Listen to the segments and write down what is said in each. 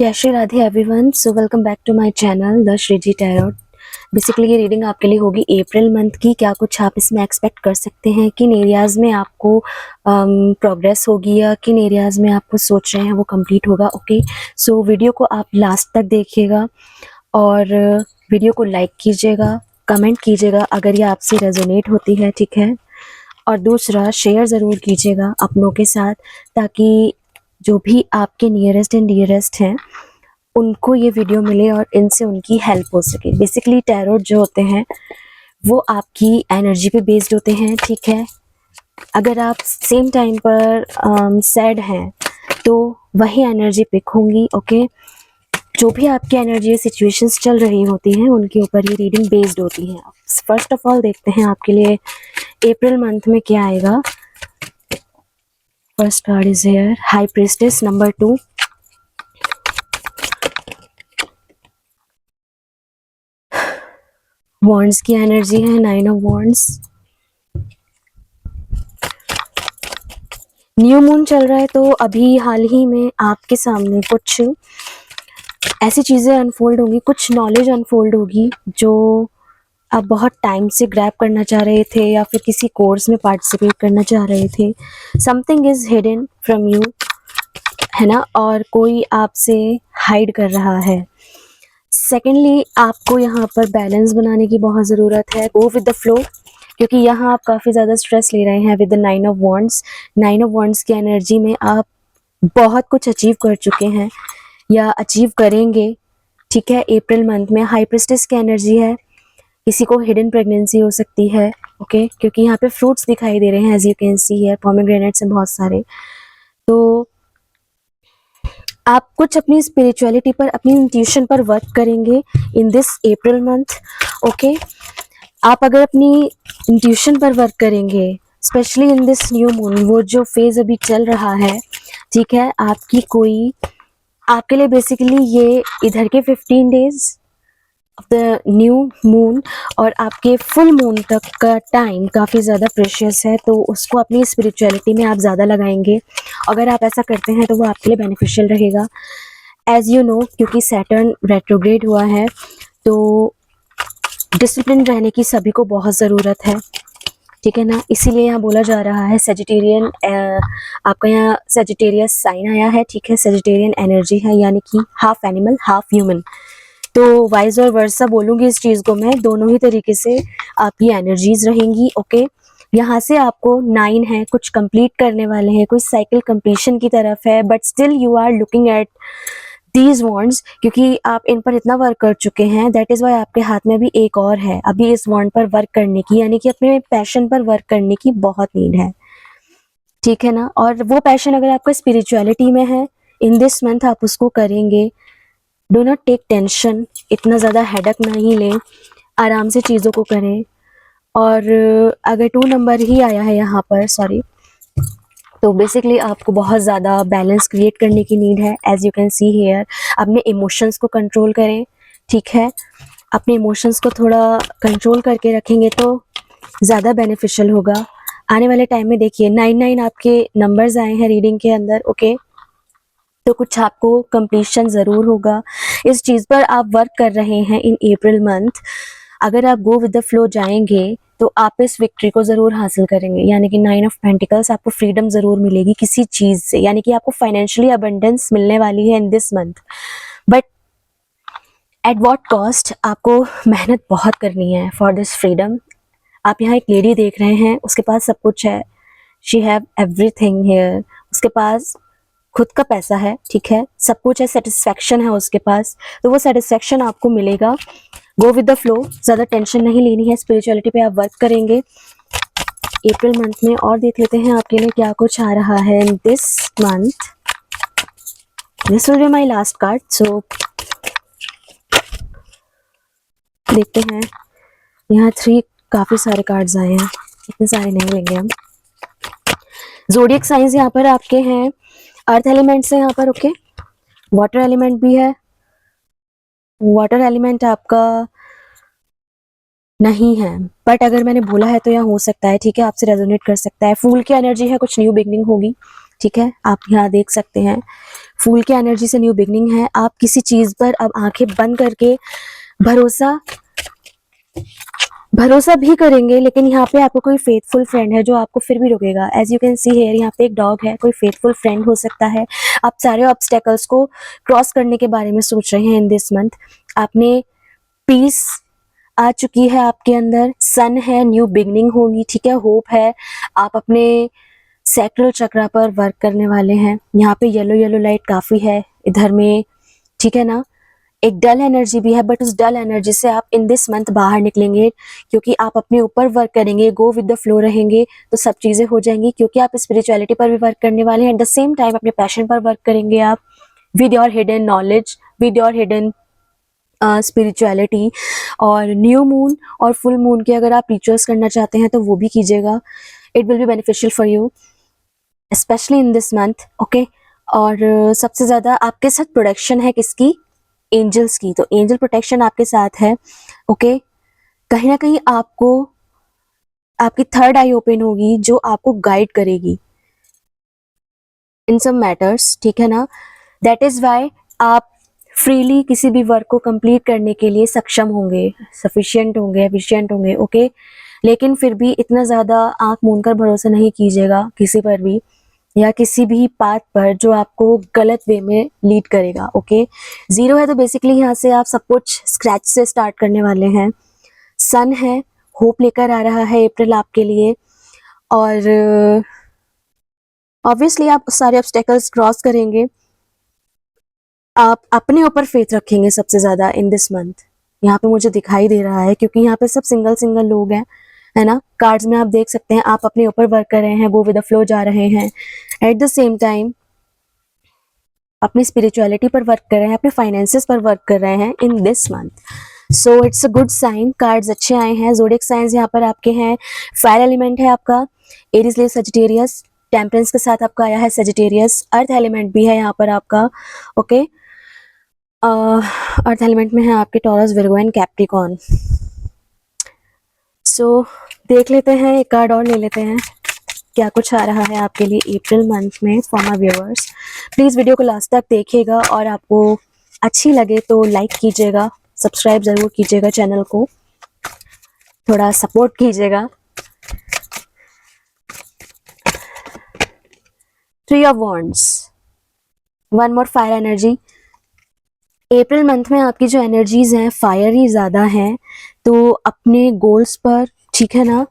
जय Shri Radhe everyone. So welcome back to my channel the Shriji tarot. Basically ये reading आपके लिए होगी अप्रैल मंथ की। क्या कुछ आप इसमें एक्सपेक्ट कर सकते हैं, किन एरियाज में आपको प्रोग्रेस होगी या किन एरियाज में आपको सोच रहे हैं वो कंप्लीट होगा। ओके, सो वीडियो को आप लास्ट तक देखिएगा और वीडियो को लाइक कीजिएगा, कमेंट कीजिएगा अगर ये आपसे रेजोनेट होती है, ठीक है। और दूसरा, शेयर ज़रूर कीजिएगा अपनों के साथ, ताकि जो भी आपके नियरेस्ट एंड डियरेस्ट हैं उनको ये वीडियो मिले और इनसे उनकी हेल्प हो सके। बेसिकली टैरोट जो होते हैं वो आपकी एनर्जी पे बेस्ड होते हैं, ठीक है। अगर आप सेम टाइम पर सैड हैं तो वही एनर्जी पिक होंगी। ओके, जो भी आपकी एनर्जी सिचुएशंस चल रही होती हैं उनके ऊपर ये रीडिंग बेस्ड होती है। फर्स्ट ऑफ ऑल देखते हैं आपके लिए अप्रैल मंथ में क्या आएगा। First card is here, high priestess number 2, wands की एनर्जी है, 9 ऑफ वॉन्ड्स। न्यू मून चल रहा है तो अभी हाल ही में आपके सामने कुछ ऐसी चीज़ें अनफोल्ड होंगी, कुछ नॉलेज अनफोल्ड होगी जो आप बहुत टाइम से ग्रैब करना चाह रहे थे या फिर किसी कोर्स में पार्टिसिपेट करना चाह रहे थे। Something is hidden from you, है ना, और कोई आपसे हाइड कर रहा है। सेकेंडली, आपको यहाँ पर बैलेंस बनाने की बहुत ज़रूरत है। गो विद द फ्लो, क्योंकि यहाँ आप काफ़ी ज़्यादा स्ट्रेस ले रहे हैं with the 9 of wands. 9 of wands की एनर्जी में आप बहुत कुछ अचीव कर चुके हैं या अचीव करेंगे, ठीक है। अप्रैल मंथ में हाई प्रीस्टेस की एनर्जी है, किसी को हिडन प्रेगनेंसी हो सकती है, ओके, क्योंकि यहाँ पे फ्रूट्स दिखाई दे रहे हैं, as you can see here, pomegranates हैं बहुत सारे। तो आप कुछ अपनी स्पिरिचुअलिटी पर, अपनी इंट्यूशन पर वर्क करेंगे in this April month, okay. आप अगर अपनी इंट्यूशन पर वर्क करेंगे, specially in this new moon, वो जो फेज अभी चल रहा है, ठीक है, आपके लिए बेसिकली ये इधर के 15 days of the new moon और आपके फुल मून तक का टाइम काफ़ी ज़्यादा प्रेशियस है, तो उसको अपनी स्पिरिचुअलिटी में आप ज़्यादा लगाएंगे। अगर आप ऐसा करते हैं तो वो आपके लिए बेनिफिशियल रहेगा। एज यू नो, क्योंकि सैटर्न रेट्रोग्रेड हुआ है तो डिसिप्लिन रहने की सभी को बहुत ज़रूरत है, ठीक है ना। इसीलिए यहाँ बोला जा रहा है सेजिटेरियन, आपका यहाँ सेजिटेरियस साइन आया है, ठीक है। सेजिटेरियन एनर्जी है, यानी कि हाफ एनिमल हाफ ह्यूमन। तो वाइज और वर्सा बोलूँगी इस चीज़ को मैं, दोनों ही तरीके से आपकी एनर्जीज रहेंगी, ओके। यहाँ से आपको 9 है, कुछ कंप्लीट करने वाले हैं, कुछ साइकिल कंप्लीशन की तरफ है, but still you are looking at these wands, क्योंकि आप इन पर इतना वर्क कर चुके हैं। दैट इज़ वाई आपके हाथ में अभी एक और है, अभी इस वॉन्ड पर वर्क करने की, यानी कि अपने पैशन पर वर्क करने की बहुत नीड है, ठीक है ना। और वो पैशन अगर आपका स्पिरिचुअलिटी में है, इन दिस मंथ आप उसको करेंगे। डो नॉट टेक टेंशन, इतना ज़्यादा हेडक नहीं लें, आराम से चीज़ों को करें। और अगर 2 नंबर ही आया है यहाँ पर, सॉरी, तो बेसिकली आपको बहुत ज़्यादा बैलेंस क्रिएट करने की नीड है। As you can see here, अपने इमोशंस को कंट्रोल करें, ठीक है। अपने इमोशंस को थोड़ा कंट्रोल करके रखेंगे तो ज़्यादा बेनिफिशियल होगा। आने वाले टाइम में देखिए 99 आपके नंबर्स आए हैं रीडिंग के अंदर, ओके। तो कुछ आपको कंप्लीशन ज़रूर होगा। इस चीज़ पर आप वर्क कर रहे हैं इन अप्रैल मंथ। अगर आप गो विद द फ्लो जाएंगे तो आप इस विक्ट्री को ज़रूर हासिल करेंगे, यानी कि 9 ऑफ पेंटिकल्स, आपको फ्रीडम ज़रूर मिलेगी किसी चीज़ से, यानी कि आपको फाइनेंशियली अबंडेंस मिलने वाली है in this month. But at what cost, आपको मेहनत बहुत करनी है फॉर दिस फ्रीडम। आप यहाँ एक लेडी देख रहे हैं, उसके पास सब कुछ है, शी हैव एवरीथिंग हियर, उसके पास खुद का पैसा है, ठीक है, सब कुछ है, सेटिस्फैक्शन है उसके पास, तो वो सेटिस्फैक्शन आपको मिलेगा। गो विद द फ्लो, ज़्यादा टेंशन नहीं लेनी है, स्पिरिचुअलिटी पे आप वर्क करेंगे अप्रैल मंथ में। और देख लेते हैं आपके लिए क्या कुछ आ रहा है in this month. This will be my last card, so देखते हैं। यहाँ 3 काफ़ी सारे कार्ड्स आए हैं, इतने सारे नहीं लेंगे हम। ज़ोडिएक साइंस यहाँ पर आपके हैं, अर्थ एलिमेंट्स है यहाँ पर, ओके। वाटर एलिमेंट भी है, वाटर एलिमेंट आपका नहीं है, बट अगर मैंने बोला है तो यहाँ हो सकता है, ठीक है, आपसे रेजोनेट कर सकता है। फूल की एनर्जी है, कुछ न्यू बिगनिंग होगी, ठीक है, आप यहाँ देख सकते हैं फूल की एनर्जी से न्यू बिगनिंग है। आप किसी चीज पर अब आंखें बंद करके भरोसा भी करेंगे, लेकिन यहाँ पे आपको कोई फेथफुल फ्रेंड है जो आपको फिर भी रोकेगा। As you can see here, यहाँ पे एक डॉग है, कोई फेथफुल फ्रेंड हो सकता है। आप सारे ऑब्स्टेकल्स को क्रॉस करने के बारे में सोच रहे हैं इन दिस मंथ। आपने पीस आ चुकी है आपके अंदर, सन है, न्यू बिगनिंग होगी, ठीक है, होप है। आप अपने सैक्रल चक्रा पर वर्क करने वाले हैं। यहाँ पे येलो येलो लाइट काफी है इधर में, ठीक है ना। एक डल एनर्जी भी है, बट उस डल एनर्जी से आप इन दिस मंथ बाहर निकलेंगे, क्योंकि आप अपने ऊपर वर्क करेंगे, गो विद द फ्लो रहेंगे, तो सब चीजें हो जाएंगी। क्योंकि आप स्पिरिचुअलिटी पर भी वर्क करने वाले हैं, एट द सेम टाइम अपने पैशन पर वर्क करेंगे आप, with your hidden knowledge, with your hidden spirituality. और न्यू मून और फुल मून के अगर आप रिचुअल्स करना चाहते हैं तो वो भी कीजिएगा। It will be beneficial for you specially in this month, okay. और सबसे ज्यादा आपके साथ प्रोडक्शन है किसकी? एंजल्स की। तो एंजल प्रोटेक्शन आपके साथ है, ओके। कहीं ना कहीं आपको आपकी थर्ड आई ओपन होगी जो आपको गाइड करेगी इन सम मैटर्स, ठीक है ना। दैट इज वाई आप फ्रीली किसी भी वर्क को कंप्लीट करने के लिए सक्षम होंगे, सफिशिएंट होंगे, एफिशिएंट होंगे, ओके। लेकिन फिर भी इतना ज़्यादा आंख मूंद कर भरोसा नहीं कीजिएगा किसी पर भी, या किसी भी पाथ पर जो आपको गलत वे में लीड करेगा, ओके। 0 है तो बेसिकली यहाँ से आप सब कुछ स्क्रैच से स्टार्ट करने वाले हैं। सन है, होप लेकर आ रहा है अप्रैल आपके लिए, और ऑब्वियसली आप सारे ऑब्स्टेकल्स क्रॉस करेंगे। आप अपने ऊपर फेथ रखेंगे सबसे ज़्यादा इन दिस मंथ, यहाँ पे मुझे दिखाई दे रहा है, क्योंकि यहाँ पे सब सिंगल लोग हैं, है ना। कार्ड्स में आप देख सकते हैं आप अपने ऊपर वर्क कर रहे हैं, गो विद द फ्लो जा रहे हैं, एट द सेम टाइम अपनी स्पिरिचुअलिटी पर वर्क कर रहे हैं, अपने फाइनेंसेस पर वर्क कर रहे हैं in this month. So it's a good sign, cards अच्छे आए हैं। ज़ोडिएक साइंस यहाँ पर आपके हैं, फायर एलिमेंट है आपका एरीज, लियो, सजिटेरियस। टेम्परेंस के साथ आपका आया है सजिटेरियस। अर्थ एलिमेंट भी है यहाँ पर आपका, ओके। अर्थ एलिमेंट में है आपके टॉरस, विर्गो एंड कैप्रिकॉर्न। सो देख लेते हैं, एक कार्ड और ले लेते हैं क्या कुछ आ रहा है आपके लिए अप्रैल मंथ में for my viewers. Please video को लास्ट तक देखिएगा, और आपको अच्छी लगे तो लाइक कीजिएगा, सब्सक्राइब ज़रूर कीजिएगा, चैनल को थोड़ा सपोर्ट कीजिएगा। 3 of wands, 1 more fire energy. April month में आपकी जो एनर्जीज हैं फायर ही ज़्यादा हैं, तो अपने गोल्स पर, ठीक है ना,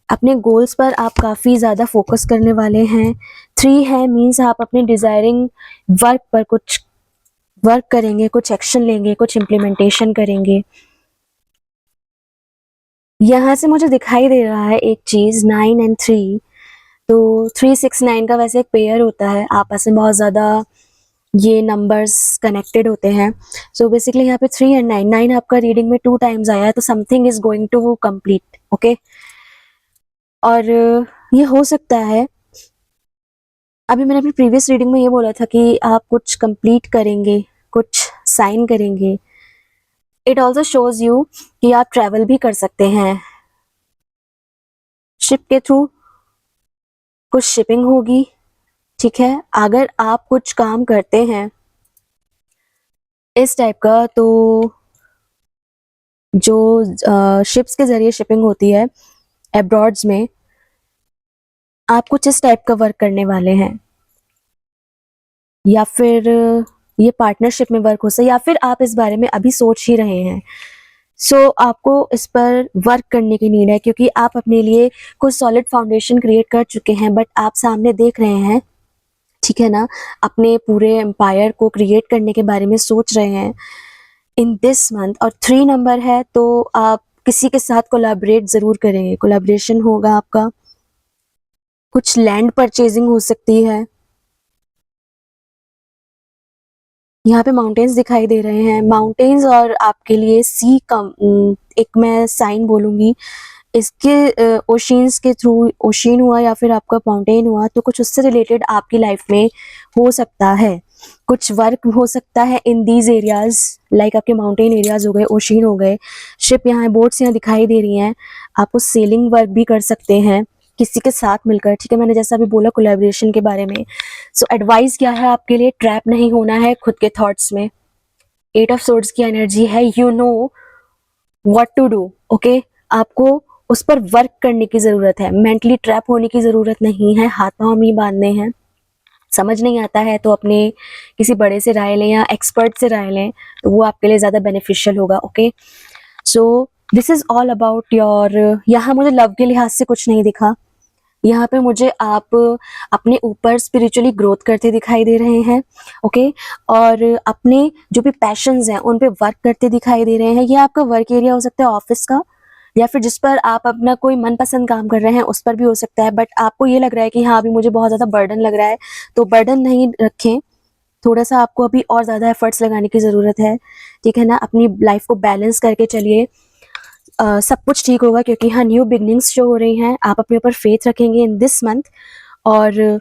अपने गोल्स पर आप काफ़ी ज़्यादा फोकस करने वाले हैं। 3 है मीन्स आप अपने डिज़ायरिंग वर्क पर कुछ वर्क करेंगे, कुछ एक्शन लेंगे, कुछ इम्प्लीमेंटेशन करेंगे। यहाँ से मुझे दिखाई दे रहा है एक चीज़, 9 एंड 3, तो 3, 6, 9 का वैसे एक पेयर होता है, आपस में बहुत ज़्यादा ये नंबर्स कनेक्टेड होते हैं। सो बेसिकली यहाँ पे 3 एंड 9, 9 आपका रीडिंग में 2 टाइम्स आया है, तो something is going to complete, okay. और ये हो सकता है, अभी मैंने अपनी प्रीवियस रीडिंग में ये बोला था कि आप कुछ कंप्लीट करेंगे, कुछ साइन करेंगे। इट ऑल्सो शोज यू कि आप ट्रैवल भी कर सकते हैं शिप के थ्रू, कुछ शिपिंग होगी, ठीक है। अगर आप कुछ काम करते हैं इस टाइप का, तो जो शिप्स के जरिए शिपिंग होती है एब्रॉड्स में, आप कुछ इस टाइप का वर्क करने वाले हैं, या फिर ये पार्टनरशिप में वर्क हो सकता है, या फिर आप इस बारे में अभी सोच ही रहे हैं। सो आपको इस पर वर्क करने की नीड है, क्योंकि आप अपने लिए कुछ सॉलिड फाउंडेशन क्रिएट कर चुके हैं, बट आप सामने देख रहे हैं, ठीक है ना, अपने पूरे एम्पायर को क्रिएट करने के बारे में सोच रहे हैं इन दिस मंथ। और 3 नंबर है, तो आप किसी के साथ कोलैबोरेट ज़रूर करेंगे, कोलैबोरेशन होगा आपका, कुछ लैंड परचेजिंग हो सकती है। यहाँ पे माउंटेन्स दिखाई दे रहे हैं, माउंटेन्स और आपके लिए सी का एक मैं साइन बोलूँगी, इसके ओशियंस के थ्रू, ओशियन हुआ या फिर आपका माउंटेन हुआ, तो कुछ उससे रिलेटेड आपकी लाइफ में हो सकता है, कुछ वर्क हो सकता है इन दीज एरियाज, लाइक आपके माउंटेन एरियाज हो गए, ओशियन हो गए, शिप यहाँ बोट्स यहाँ दिखाई दे रही हैं, आप उस सेलिंग वर्क भी कर सकते हैं, किसी के साथ मिलकर, ठीक है, मैंने जैसा अभी बोला कोलैबोरेशन के बारे में। सो एडवाइस क्या है आपके लिए, ट्रैप नहीं होना है खुद के थॉट्स में। 8 ऑफ सोर्ड्स की एनर्जी है, you know what to do, okay. आपको उस पर वर्क करने की ज़रूरत है, मेंटली ट्रैप होने की ज़रूरत नहीं है, हाथ पांव नहीं बांधने हैं। समझ नहीं आता है तो अपने किसी बड़े से राय लें या एक्सपर्ट से राय लें, तो वो आपके लिए ज़्यादा बेनिफिशियल होगा, okay. So this is all about your, यहाँ मुझे लव के लिहाज से कुछ नहीं दिखा, यहाँ पे मुझे आप अपने ऊपर स्पिरिचुअली ग्रोथ करते दिखाई दे रहे हैं, ओके। और अपने जो भी पैशंस हैं उन पे वर्क करते दिखाई दे रहे हैं। ये आपका वर्क एरिया हो सकता है ऑफिस का, या फिर जिस पर आप अपना कोई मनपसंद काम कर रहे हैं उस पर भी हो सकता है। बट आपको ये लग रहा है कि हाँ अभी मुझे बहुत ज़्यादा बर्डन लग रहा है, तो बर्डन नहीं रखें, थोड़ा सा आपको अभी और ज़्यादा एफर्ट्स लगाने की ज़रूरत है, ठीक है ना। अपनी लाइफ को बैलेंस करके चलिए, सब कुछ ठीक होगा, क्योंकि हाँ न्यू बिगनिंग्स जो हो रही हैं, आप अपने ऊपर फेथ रखेंगे इन दिस मंथ, और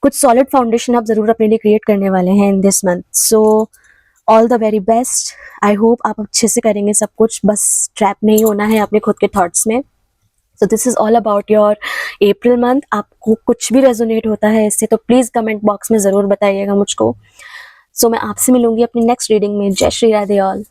कुछ सॉलिड फाउंडेशन आप ज़रूर अपने लिए क्रिएट करने वाले हैं in this month. So all the very best, I hope आप अच्छे से करेंगे सब कुछ, बस ट्रैप नहीं होना है अपने खुद के थॉट्स में। So this is all about your April month. आपको कुछ भी रेजोनेट होता है इससे तो प्लीज़ कमेंट बॉक्स में ज़रूर बताइएगा मुझको। सो मैं आपसे मिलूंगी अपनी नेक्स्ट रीडिंग में। जय श्री राधे ऑल।